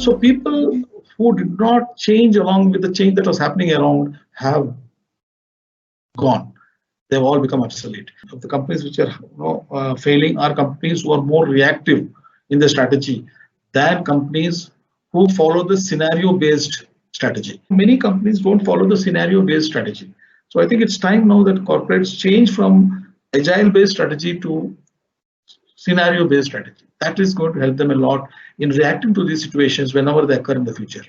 So people who did not change along with the change that was happening around have gone. They've all become obsolete. Of the companies which are failing are companies who are more reactive in the strategy than companies who follow the scenario-based strategy. Many companies don't follow the scenario-based strategy. So I think it's time now that corporates change from agile-based strategy to scenario-based strategy. That is going to help them a lot in reacting to these situations whenever they occur in the future.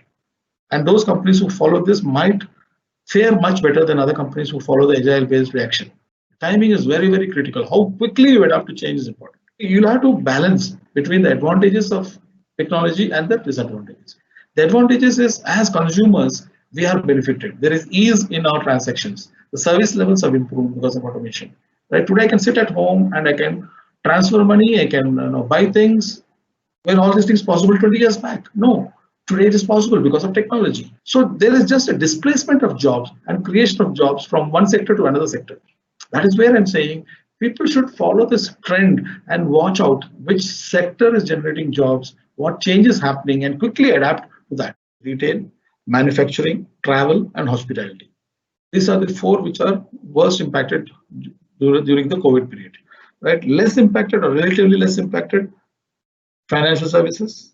And those companies who follow this might fare much better than other companies who follow the agile-based reaction. Timing is very, very critical. How quickly you adapt to change is important. You'll have to balance between the advantages of technology and the disadvantages. The advantages is, as consumers, we are benefited. There is ease in our transactions. The service levels have improved because of automation. Right? Today I can sit at home and I can transfer money, I can buy things. When all these things possible 20 years back? No. Today it is possible because of technology. So there is just a displacement of jobs and creation of jobs from one sector to another sector. That is where I'm saying people should follow this trend and watch out which sector is generating jobs, what change is happening, and quickly adapt to that. Retail, manufacturing, travel, and hospitality. These are the four which are worst impacted during the COVID period. Right? Less impacted or relatively less impacted, financial services,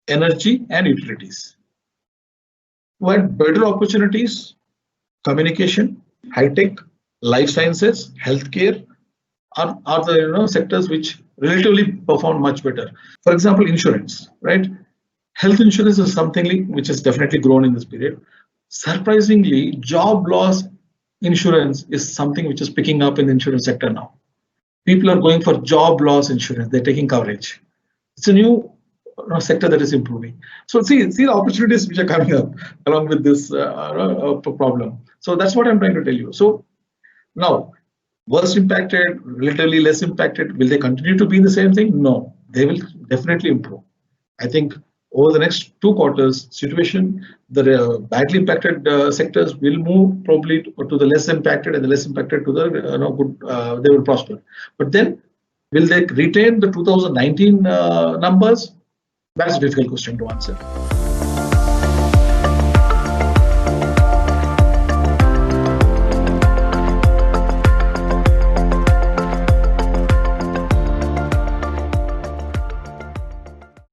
energy, and utilities. What better opportunities, communication, high tech, life sciences, healthcare are the sectors which relatively perform much better. For example, insurance, right? Health insurance is something which has definitely grown in this period. Surprisingly, job loss insurance is something which is picking up in the insurance sector now. People are going for job loss insurance. They're taking coverage. It's a new sector that is improving. So see the opportunities which are coming up along with this problem. So that's what I'm trying to tell you. So now, worst impacted, relatively less impacted, will they continue to be the same thing? No, they will definitely improve. I think over the next 2 quarters, situation, the badly impacted sectors will move probably to the less impacted, and the less impacted to the good. They will prosper. But then, will they retain the 2019 numbers? That's a difficult question to answer.